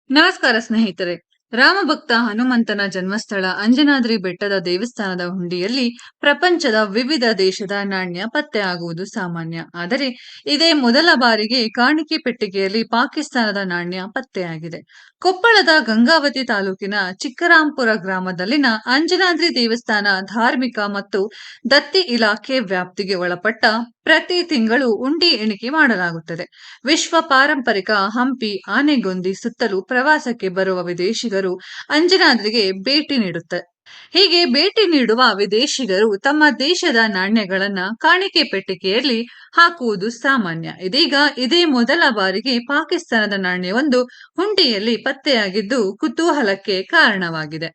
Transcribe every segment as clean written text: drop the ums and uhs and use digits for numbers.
ನಮಸ್ಕಾರ ಸ್ನೇಹಿತರೆ. ರಾಮಭಕ್ತ ಹನುಮಂತನ ಜನ್ಮಸ್ಥಳ ಅಂಜನಾದ್ರಿ ಬೆಟ್ಟದ ದೇವಸ್ಥಾನದ ಹುಂಡಿಯಲ್ಲಿ ಪ್ರಪಂಚದ ವಿವಿಧ ದೇಶದ ನಾಣ್ಯ ಪತ್ತೆಯಾಗುವುದು ಸಾಮಾನ್ಯ. ಆದರೆ ಇದೇ ಮೊದಲ ಬಾರಿಗೆ ಕಾಣಿಕೆ ಪೆಟ್ಟಿಗೆಯಲ್ಲಿ ಪಾಕಿಸ್ತಾನದ ನಾಣ್ಯ ಪತ್ತೆಯಾಗಿದೆ. ಕೊಪ್ಪಳದ ಗಂಗಾವತಿ ತಾಲೂಕಿನ ಚಿಕ್ಕರಾಂಪುರ ಗ್ರಾಮದಲ್ಲಿನ ಅಂಜನಾದ್ರಿ ದೇವಸ್ಥಾನ ಧಾರ್ಮಿಕ ಮತ್ತು ದತ್ತಿ ಇಲಾಖೆ ವ್ಯಾಪ್ತಿಗೆ ಒಳಪಟ್ಟ ಪ್ರತಿ ತಿಂಗಳು ಉಂಡಿ ಎಣಿಕೆ ಮಾಡಲಾಗುತ್ತದೆ. ವಿಶ್ವ ಪಾರಂಪರಿಕ ಹಂಪಿ ಆನೆಗೊಂದಿ ಸುತ್ತಲೂ ಪ್ರವಾಸಕ್ಕೆ ಬರುವ ವಿದೇಶಿಗರು ಅಂಜನಾದ್ರಿಗೆ ಭೇಟಿ ನೀಡುತ್ತಾರೆ. ಹೀಗೆ ಭೇಟಿ ನೀಡುವ ವಿದೇಶಿಗರು ತಮ್ಮ ದೇಶದ ನಾಣ್ಯಗಳನ್ನ ಕಾಣಿಕೆ ಪೆಟ್ಟಿಗೆಯಲ್ಲಿ ಹಾಕುವುದು ಸಾಮಾನ್ಯ. ಇದೀಗ ಇದೇ ಮೊದಲ ಬಾರಿಗೆ ಪಾಕಿಸ್ತಾನದ ನಾಣ್ಯವೊಂದು ಹುಂಡಿಯಲ್ಲಿ ಪತ್ತೆಯಾಗಿದ್ದು ಕುತೂಹಲಕ್ಕೆ ಕಾರಣವಾಗಿದೆ.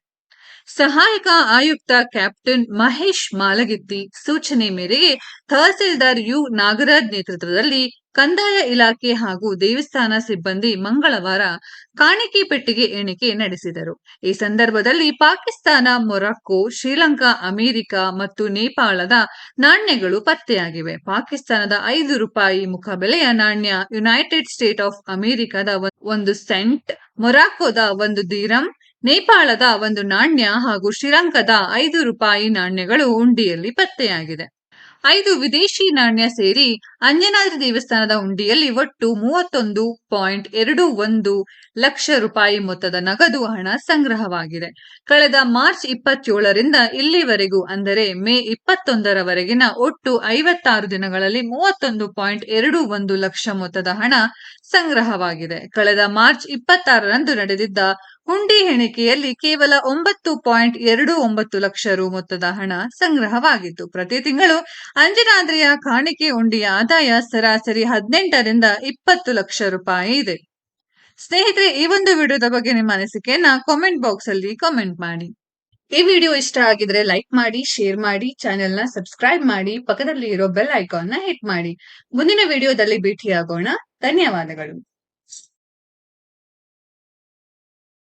ಸಹಾಯಕ ಆಯುಕ್ತ ಕ್ಯಾಪ್ಟನ್ ಮಹೇಶ್ ಮಾಲಗಿತ್ತಿ ಸೂಚನೆ ಮೇರೆಗೆ ತಹಸೀಲ್ದಾರ್ ಯು ನಾಗರಾಜ್ ನೇತೃತ್ವದಲ್ಲಿ ಕಂದಾಯ ಇಲಾಖೆ ಹಾಗೂ ದೇವಸ್ಥಾನ ಸಿಬ್ಬಂದಿ ಮಂಗಳವಾರ ಕಾಣಿಕೆ ಪೆಟ್ಟಿಗೆ ಎಣಿಕೆ ನಡೆಸಿದರು. ಈ ಸಂದರ್ಭದಲ್ಲಿ ಪಾಕಿಸ್ತಾನ, ಮೊರಾಕ್ಕೋ, ಶ್ರೀಲಂಕಾ, ಅಮೆರಿಕ ಮತ್ತು ನೇಪಾಳದ ನಾಣ್ಯಗಳು ಪತ್ತೆಯಾಗಿವೆ. ಪಾಕಿಸ್ತಾನದ ₹5 ಮುಖಬೆಲೆಯ ನಾಣ್ಯ, ಯುನೈಟೆಡ್ ಸ್ಟೇಟ್ ಆಫ್ ಅಮೆರಿಕದ 1 ಸೆಂಟ್, ಮೊರಾಕ್ಕೋದ 1 ದಿರಂ, ನೇಪಾಳದ 1 ನಾಣ್ಯ ಹಾಗೂ ಶ್ರೀಲಂಕಾದ ₹5 ನಾಣ್ಯಗಳು ಉಂಡಿಯಲ್ಲಿ ಪತ್ತೆಯಾಗಿದೆ. 5 ವಿದೇಶಿ ನಾಣ್ಯ ಸೇರಿ ಅಂಜನಾದ್ರಿ ದೇವಸ್ಥಾನದ ಹುಂಡಿಯಲ್ಲಿ ಒಟ್ಟು ₹31.21 ಲಕ್ಷ ಮೊತ್ತದ ನಗದು ಹಣ ಸಂಗ್ರಹವಾಗಿದೆ. ಕಳೆದ ಮಾರ್ಚ್ 27ರಿಂದ ಇಲ್ಲಿವರೆಗೂ ಅಂದರೆ ಮೇ 21ರವರೆಗಿನ ಒಟ್ಟು 56 ದಿನಗಳಲ್ಲಿ ₹31.21 ಲಕ್ಷ ಮೊತ್ತದ ಹಣ ಸಂಗ್ರಹವಾಗಿದೆ. ಕಳೆದ ಮಾರ್ಚ್ 26ರಂದು ನಡೆದಿದ್ದ ಹುಂಡಿ ಎಣಿಕೆಯಲ್ಲಿ ಕೇವಲ ₹9.29 ಲಕ್ಷ ಮೊತ್ತದ ಹಣ ಸಂಗ್ರಹವಾಗಿತ್ತು. ಪ್ರತಿ ತಿಂಗಳು ಅಂಜನಾದ್ರಿಯ ಕಾಣಿಕೆ ಹುಂಡಿಯ ಆದಾಯ ಸರಾಸರಿ 18ರಿಂದ ₹20 ಲಕ್ಷ ಇದೆ. ಸ್ನೇಹಿತರೆ, ಈ ಒಂದು ವಿಡಿಯೋದ ಬಗ್ಗೆ ನಿಮ್ಮ ಅನಿಸಿಕೆಯನ್ನ ಕಾಮೆಂಟ್ ಬಾಕ್ಸ್ ಅಲ್ಲಿ ಕಾಮೆಂಟ್ ಮಾಡಿ. ಈ ವಿಡಿಯೋ ಇಷ್ಟ ಆಗಿದ್ರೆ ಲೈಕ್ ಮಾಡಿ, ಶೇರ್ ಮಾಡಿ, ಚಾನೆಲ್ ನ ಸಬ್ಸ್ಕ್ರೈಬ್ ಮಾಡಿ, ಪಕ್ಕದಲ್ಲಿ ಇರೋ ಬೆಲ್ ಐಕಾನ್ ನ ಹಿಟ್ ಮಾಡಿ. ಮುಂದಿನ ವಿಡಿಯೋದಲ್ಲಿ ಭೇಟಿಯಾಗೋಣ. ಧನ್ಯವಾದಗಳು.